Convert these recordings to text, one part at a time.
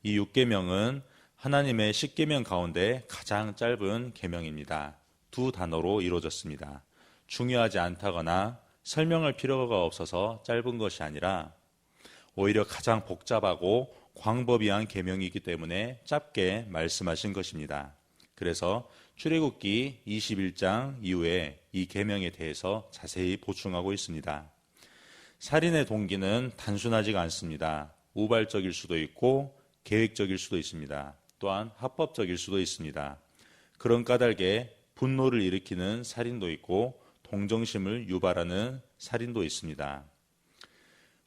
이 6계명은 하나님의 10계명 가운데 가장 짧은 계명입니다. 두 단어로 이루어졌습니다. 중요하지 않다거나 설명할 필요가 없어서 짧은 것이 아니라 오히려 가장 복잡하고 광범위한 계명이기 때문에 짧게 말씀하신 것입니다. 그래서 출애굽기 21장 이후에 이 계명에 대해서 자세히 보충하고 있습니다. 살인의 동기는 단순하지가 않습니다. 우발적일 수도 있고 계획적일 수도 있습니다. 또한 합법적일 수도 있습니다. 그런 까닭에 분노를 일으키는 살인도 있고 동정심을 유발하는 살인도 있습니다.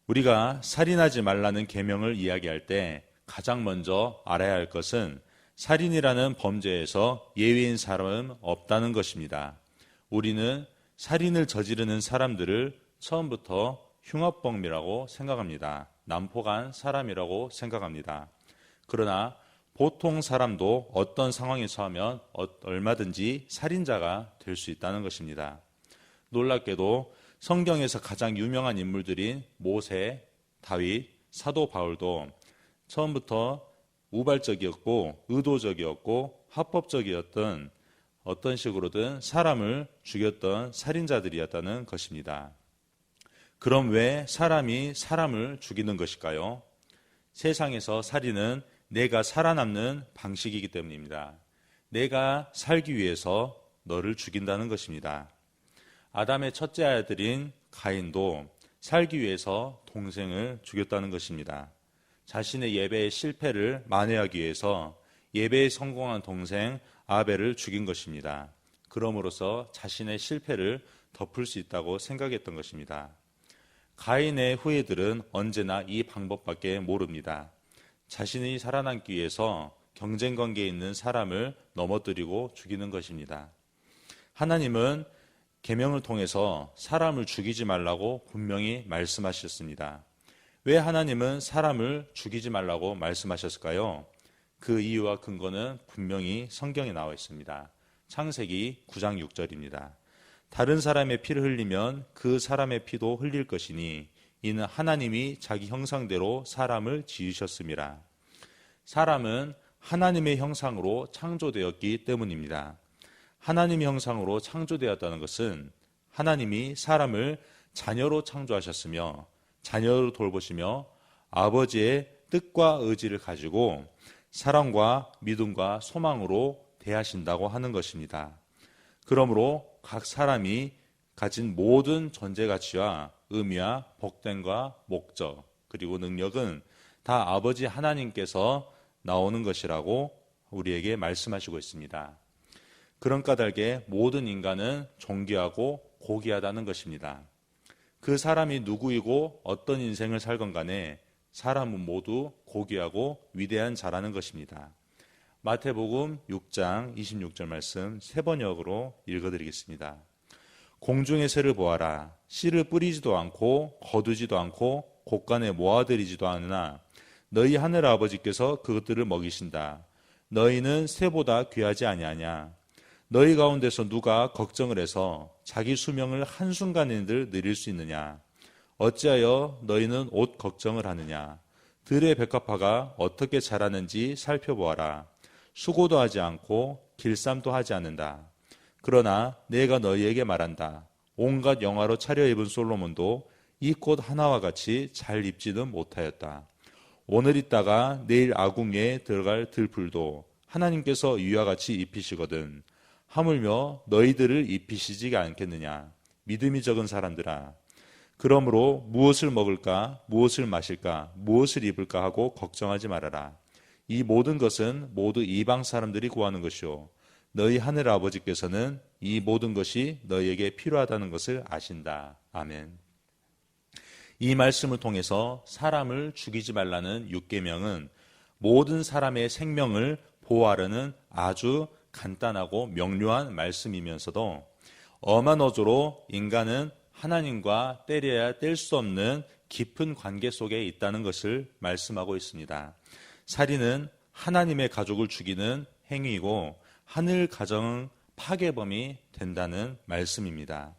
우리가 살인하지 말라는 계명을 이야기할 때 가장 먼저 알아야 할 것은 살인이라는 범죄에서 예외인 사람은 없다는 것입니다. 우리는 살인을 저지르는 사람들을 처음부터 흉악범이라고 생각합니다. 난폭한 사람이라고 생각합니다. 그러나 보통 사람도 어떤 상황에 처하면 얼마든지 살인자가 될 수 있다는 것입니다. 놀랍게도 성경에서 가장 유명한 인물들인 모세, 다윗, 사도 바울도 처음부터 우발적이었고 의도적이었고 합법적이었던 어떤 식으로든 사람을 죽였던 살인자들이었다는 것입니다. 그럼 왜 사람이 사람을 죽이는 것일까요? 세상에서 살인은 내가 살아남는 방식이기 때문입니다. 내가 살기 위해서 너를 죽인다는 것입니다. 아담의 첫째 아들인 가인도 살기 위해서 동생을 죽였다는 것입니다. 자신의 예배의 실패를 만회하기 위해서 예배에 성공한 동생 아벨을 죽인 것입니다. 그럼으로써 자신의 실패를 덮을 수 있다고 생각했던 것입니다. 가인의 후예들은 언제나 이 방법밖에 모릅니다. 자신이 살아남기 위해서 경쟁 관계에 있는 사람을 넘어뜨리고 죽이는 것입니다. 하나님은 계명을 통해서 사람을 죽이지 말라고 분명히 말씀하셨습니다. 왜 하나님은 사람을 죽이지 말라고 말씀하셨을까요? 그 이유와 근거는 분명히 성경에 나와 있습니다. 창세기 9장 6절입니다. 다른 사람의 피를 흘리면 그 사람의 피도 흘릴 것이니 이는 하나님이 자기 형상대로 사람을 지으셨음이라. 사람은 하나님의 형상으로 창조되었기 때문입니다. 하나님의 형상으로 창조되었다는 것은 하나님이 사람을 자녀로 창조하셨으며 자녀로 돌보시며 아버지의 뜻과 의지를 가지고 사랑과 믿음과 소망으로 대하신다고 하는 것입니다. 그러므로 각 사람이 가진 모든 존재 가치와 의미와 복됨과 목적 그리고 능력은 다 아버지 하나님께서 나오는 것이라고 우리에게 말씀하시고 있습니다. 그런 까닭에 모든 인간은 존귀하고 고귀하다는 것입니다. 그 사람이 누구이고 어떤 인생을 살건 간에 사람은 모두 고귀하고 위대한 자라는 것입니다. 마태복음 6장 26절 말씀 세 번역으로 읽어드리겠습니다. 공중의 새를 보아라. 씨를 뿌리지도 않고 거두지도 않고 곳간에 모아들이지도 않으나 너희 하늘 아버지께서 그것들을 먹이신다. 너희는 새보다 귀하지 아니하냐. 너희 가운데서 누가 걱정을 해서 자기 수명을 한순간에들 늘릴 수 있느냐. 어찌하여 너희는 옷 걱정을 하느냐. 들의 백합화가 어떻게 자라는지 살펴보아라. 수고도 하지 않고 길쌈도 하지 않는다. 그러나 내가 너희에게 말한다. 온갖 영화로 차려입은 솔로몬도 이 꽃 하나와 같이 잘 입지는 못하였다. 오늘 있다가 내일 아궁이에 들어갈 들풀도 하나님께서 이와 같이 입히시거든. 하물며 너희들을 입히시지 않겠느냐. 믿음이 적은 사람들아. 그러므로 무엇을 먹을까, 무엇을 마실까, 무엇을 입을까 하고 걱정하지 말아라. 이 모든 것은 모두 이방 사람들이 구하는 것이요. 너희 하늘 아버지께서는 이 모든 것이 너희에게 필요하다는 것을 아신다. 아멘. 이 말씀을 통해서 사람을 죽이지 말라는 6계명은 모든 사람의 생명을 보호하려는 아주 간단하고 명료한 말씀이면서도 엄한 어조로 인간은 하나님과 떼려야 뗄 수 없는 깊은 관계 속에 있다는 것을 말씀하고 있습니다. 살인은 하나님의 가족을 죽이는 행위이고 하늘 가정은 파괴범이 된다는 말씀입니다.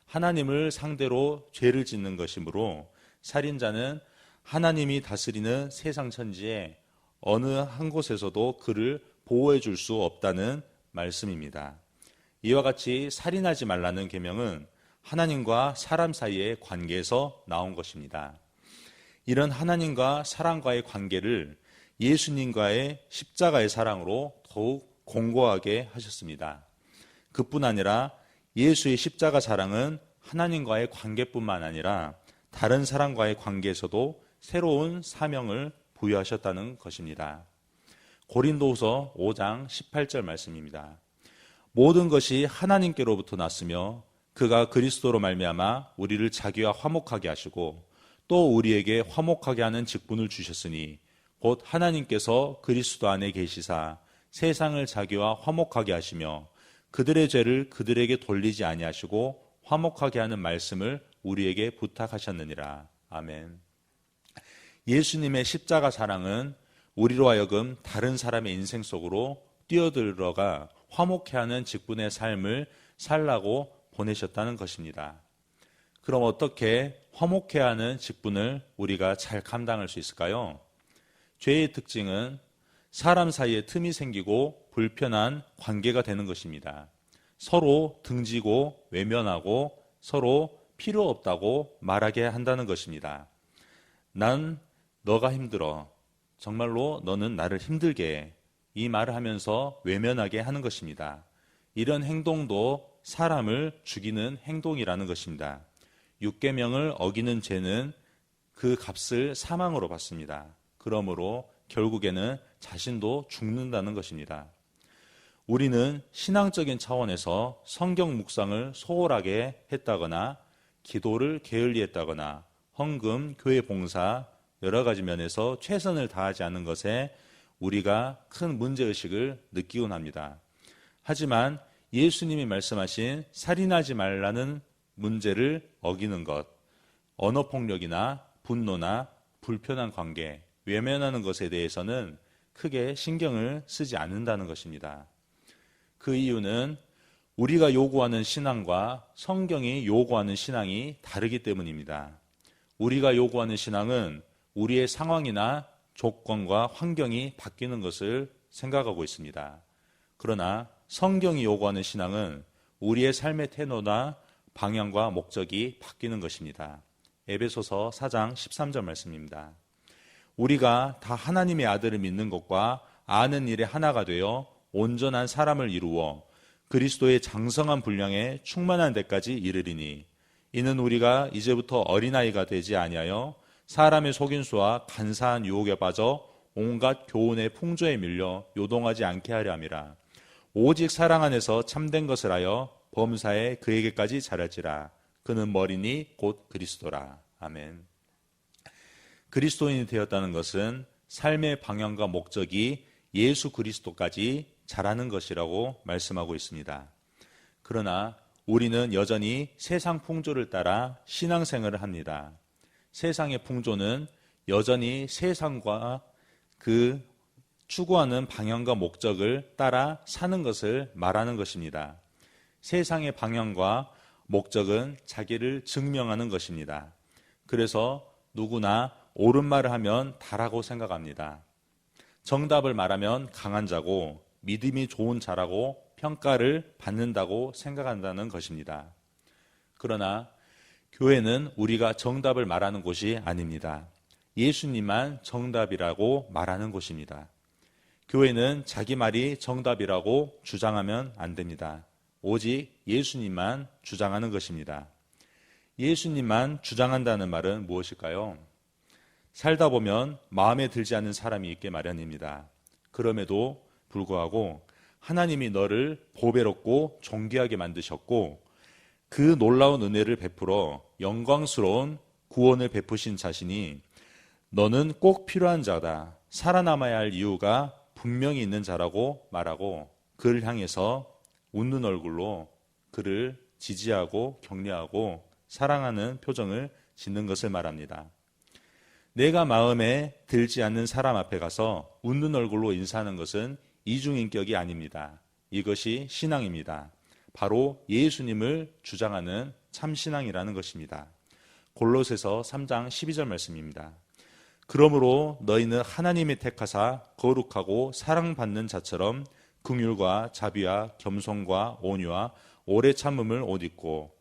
하나님을 상대로 죄를 짓는 것이므로 살인자는 하나님이 다스리는 세상 천지에 어느 한 곳에서도 그를 보호해 줄 수 없다는 말씀입니다. 이와 같이 살인하지 말라는 계명은 하나님과 사람 사이의 관계에서 나온 것입니다. 이런 하나님과 사람과의 관계를 예수님과의 십자가의 사랑으로 더욱 공고하게 하셨습니다. 그뿐 아니라 예수의 십자가 사랑은 하나님과의 관계뿐만 아니라 다른 사람과의 관계에서도 새로운 사명을 부여하셨다는 것입니다. 고린도후서 5장 18절 말씀입니다. 모든 것이 하나님께로부터 났으며 그가 그리스도로 말미암아 우리를 자기와 화목하게 하시고 또 우리에게 화목하게 하는 직분을 주셨으니 곧 하나님께서 그리스도 안에 계시사 세상을 자기와 화목하게 하시며 그들의 죄를 그들에게 돌리지 아니하시고 화목하게 하는 말씀을 우리에게 부탁하셨느니라. 아멘. 예수님의 십자가 사랑은 우리로 하여금 다른 사람의 인생 속으로 뛰어들어가 화목해 하는 직분의 삶을 살라고 보내셨다는 것입니다. 그럼 어떻게 화목해 하는 직분을 우리가 잘 감당할 수 있을까요? 죄의 특징은 사람 사이에 틈이 생기고 불편한 관계가 되는 것입니다. 서로 등지고 외면하고 서로 필요 없다고 말하게 한다는 것입니다. 난 너가 힘들어. 정말로 너는 나를 힘들게 해. 이 말을 하면서 외면하게 하는 것입니다. 이런 행동도 사람을 죽이는 행동이라는 것입니다. 육계명을 어기는 죄는 그 값을 사망으로 받습니다. 그러므로 결국에는 자신도 죽는다는 것입니다. 우리는 신앙적인 차원에서 성경 묵상을 소홀하게 했다거나 기도를 게을리 했다거나 헌금, 교회 봉사 여러 가지 면에서 최선을 다하지 않는 것에 우리가 큰 문제의식을 느끼곤 합니다. 하지만 예수님이 말씀하신 살인하지 말라는 문제를 어기는 것, 언어폭력이나 분노나 불편한 관계, 외면하는 것에 대해서는 크게 신경을 쓰지 않는다는 것입니다. 그 이유는 우리가 요구하는 신앙과 성경이 요구하는 신앙이 다르기 때문입니다. 우리가 요구하는 신앙은 우리의 상황이나 조건과 환경이 바뀌는 것을 생각하고 있습니다. 그러나 성경이 요구하는 신앙은 우리의 삶의 태도나 방향과 목적이 바뀌는 것입니다. 에베소서 4장 13절 말씀입니다. 우리가 다 하나님의 아들을 믿는 것과 아는 일에 하나가 되어 온전한 사람을 이루어 그리스도의 장성한 분량에 충만한 데까지 이르리니 이는 우리가 이제부터 어린아이가 되지 아니하여 사람의 속임수와 간사한 유혹에 빠져 온갖 교훈의 풍조에 밀려 요동하지 않게 하려 함이라. 오직 사랑 안에서 참된 것을 하여 범사에 그에게까지 자랄지라. 그는 머리니 곧 그리스도라. 아멘. 그리스도인이 되었다는 것은 삶의 방향과 목적이 예수 그리스도까지 자라는 것이라고 말씀하고 있습니다. 그러나 우리는 여전히 세상 풍조를 따라 신앙생활을 합니다. 세상의 풍조는 여전히 세상과 그 추구하는 방향과 목적을 따라 사는 것을 말하는 것입니다. 세상의 방향과 목적은 자기를 증명하는 것입니다. 그래서 누구나 옳은 말을 하면 다라고 생각합니다. 정답을 말하면 강한 자고 믿음이 좋은 자라고 평가를 받는다고 생각한다는 것입니다. 그러나 교회는 우리가 정답을 말하는 곳이 아닙니다. 예수님만 정답이라고 말하는 곳입니다. 교회는 자기 말이 정답이라고 주장하면 안 됩니다. 오직 예수님만 주장하는 것입니다. 예수님만 주장한다는 말은 무엇일까요? 살다 보면 마음에 들지 않는 사람이 있게 마련입니다. 그럼에도 불구하고 하나님이 너를 보배롭고 존귀하게 만드셨고 그 놀라운 은혜를 베풀어 영광스러운 구원을 베푸신 자신이 너는 꼭 필요한 자다. 살아남아야 할 이유가 분명히 있는 자라고 말하고 그를 향해서 웃는 얼굴로 그를 지지하고 격려하고 사랑하는 표정을 짓는 것을 말합니다. 내가 마음에 들지 않는 사람 앞에 가서 웃는 얼굴로 인사하는 것은 이중인격이 아닙니다. 이것이 신앙입니다. 바로 예수님을 주장하는 참신앙이라는 것입니다. 골로새서 3장 12절 말씀입니다. 그러므로 너희는 하나님이 택하사 거룩하고 사랑받는 자처럼 긍휼과 자비와 겸손과 온유와 오래 참음을 옷 입고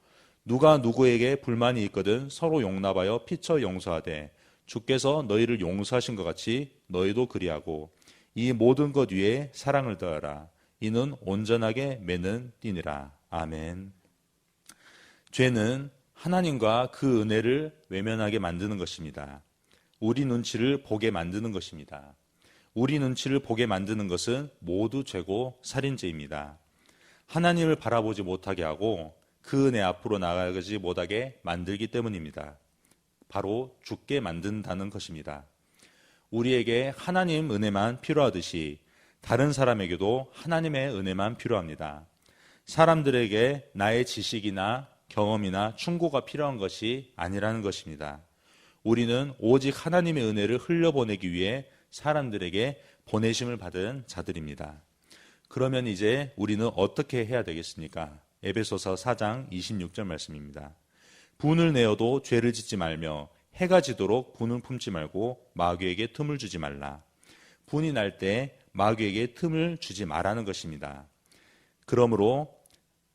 누가 누구에게 불만이 있거든 서로 용납하여 피처 용서하되 주께서 너희를 용서하신 것 같이 너희도 그리하고 이 모든 것 위에 사랑을 더하라. 이는 온전하게 매는 띠니라. 아멘. 죄는 하나님과 그 은혜를 외면하게 만드는 것입니다. 우리 눈치를 보게 만드는 것입니다. 우리 눈치를 보게 만드는 것은 모두 죄고 살인죄입니다. 하나님을 바라보지 못하게 하고 그 은혜 앞으로 나아가지 못하게 만들기 때문입니다. 바로 죽게 만든다는 것입니다. 우리에게 하나님 은혜만 필요하듯이 다른 사람에게도 하나님의 은혜만 필요합니다. 사람들에게 나의 지식이나 경험이나 충고가 필요한 것이 아니라는 것입니다. 우리는 오직 하나님의 은혜를 흘려보내기 위해 사람들에게 보내심을 받은 자들입니다. 그러면 이제 우리는 어떻게 해야 되겠습니까? 에베소서 4장 26절 말씀입니다. 분을 내어도 죄를 짓지 말며 해가 지도록 분을 품지 말고 마귀에게 틈을 주지 말라. 분이 날 때 마귀에게 틈을 주지 말라는 것입니다. 그러므로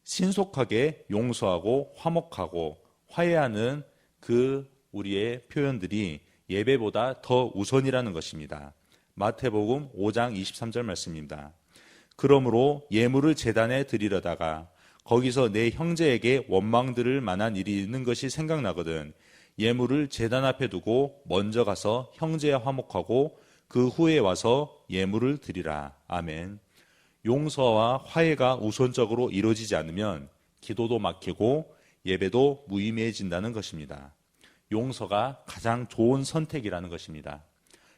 신속하게 용서하고 화목하고 화해하는 그 우리의 표현들이 예배보다 더 우선이라는 것입니다. 마태복음 5장 23절 말씀입니다. 그러므로 예물을 제단에 드리려다가 거기서 내 형제에게 원망 들을 만한 일이 있는 것이 생각나거든 예물을 제단 앞에 두고 먼저 가서 형제와 화목하고 그 후에 와서 예물을 드리라. 아멘. 용서와 화해가 우선적으로 이루어지지 않으면 기도도 막히고 예배도 무의미해진다는 것입니다. 용서가 가장 좋은 선택이라는 것입니다.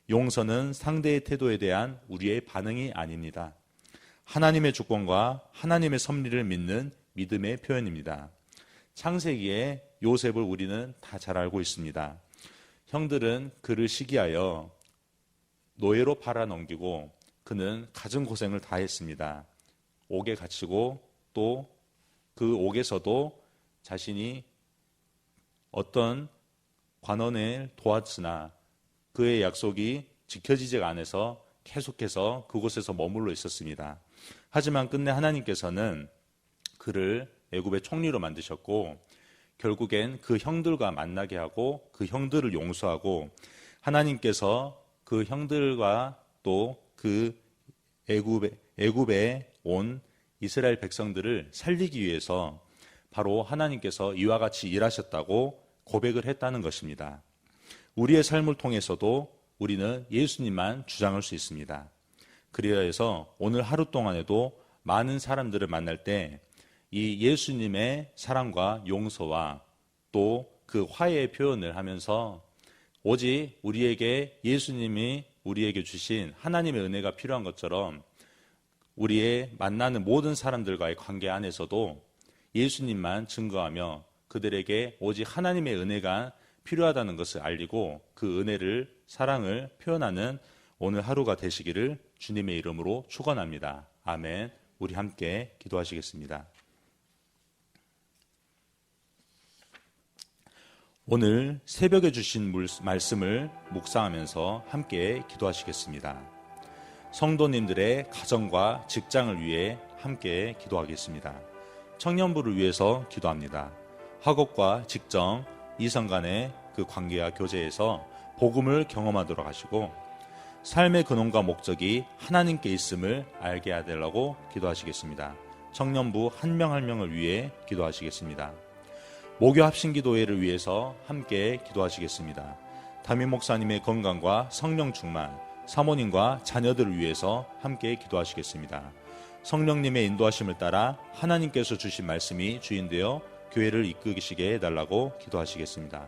용서는 상대의 태도에 대한 우리의 반응이 아닙니다. 하나님의 주권과 하나님의 섭리를 믿는 믿음의 표현입니다. 창세기에 요셉을 우리는 다 잘 알고 있습니다. 형들은 그를 시기하여 노예로 팔아넘기고 그는 갖은 고생을 다 했습니다. 옥에 갇히고 또 그 옥에서도 자신이 어떤 관원을 도왔으나 그의 약속이 지켜지지가 않아서 계속해서 그곳에서 머물러 있었습니다. 하지만 끝내 하나님께서는 그를 애굽의 총리로 만드셨고 결국엔 그 형들과 만나게 하고 그 형들을 용서하고 하나님께서 그 형들과 또 그 애굽에 온 이스라엘 백성들을 살리기 위해서 바로 하나님께서 이와 같이 일하셨다고 고백을 했다는 것입니다. 우리의 삶을 통해서도 우리는 예수님만 주장할 수 있습니다. 그래서 오늘 하루 동안에도 많은 사람들을 만날 때 이 예수님의 사랑과 용서와 또 그 화해의 표현을 하면서 오직 우리에게 예수님이 우리에게 주신 하나님의 은혜가 필요한 것처럼 우리의 만나는 모든 사람들과의 관계 안에서도 예수님만 증거하며 그들에게 오직 하나님의 은혜가 필요하다는 것을 알리고 그 은혜를 사랑을 표현하는 오늘 하루가 되시기를 주님의 이름으로 축원합니다. 아멘. 우리 함께 기도하시겠습니다. 오늘 새벽에 주신 말씀을 묵상하면서 함께 기도하시겠습니다. 성도님들의 가정과 직장을 위해 함께 기도하겠습니다. 청년부를 위해서 기도합니다. 학업과 직장, 이성 간의 그 관계와 교제에서 복음을 경험하도록 하시고 삶의 근원과 목적이 하나님께 있음을 알게 하려고 기도하시겠습니다. 청년부 한 명 한 명을 위해 기도하시겠습니다. 모교 합심기도회를 위해서 함께 기도하시겠습니다. 담임 목사님의 건강과 성령 충만, 사모님과 자녀들을 위해서 함께 기도하시겠습니다. 성령님의 인도하심을 따라 하나님께서 주신 말씀이 주인되어 교회를 이끄시게 해달라고 기도하시겠습니다.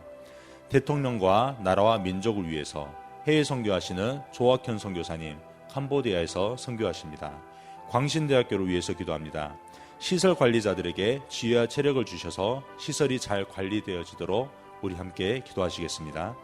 대통령과 나라와 민족을 위해서 해외 선교하시는 조학현 선교사님, 캄보디아에서 선교하십니다. 광신대학교를 위해서 기도합니다. 시설 관리자들에게 지혜와 체력을 주셔서 시설이 잘 관리되어지도록 우리 함께 기도하시겠습니다.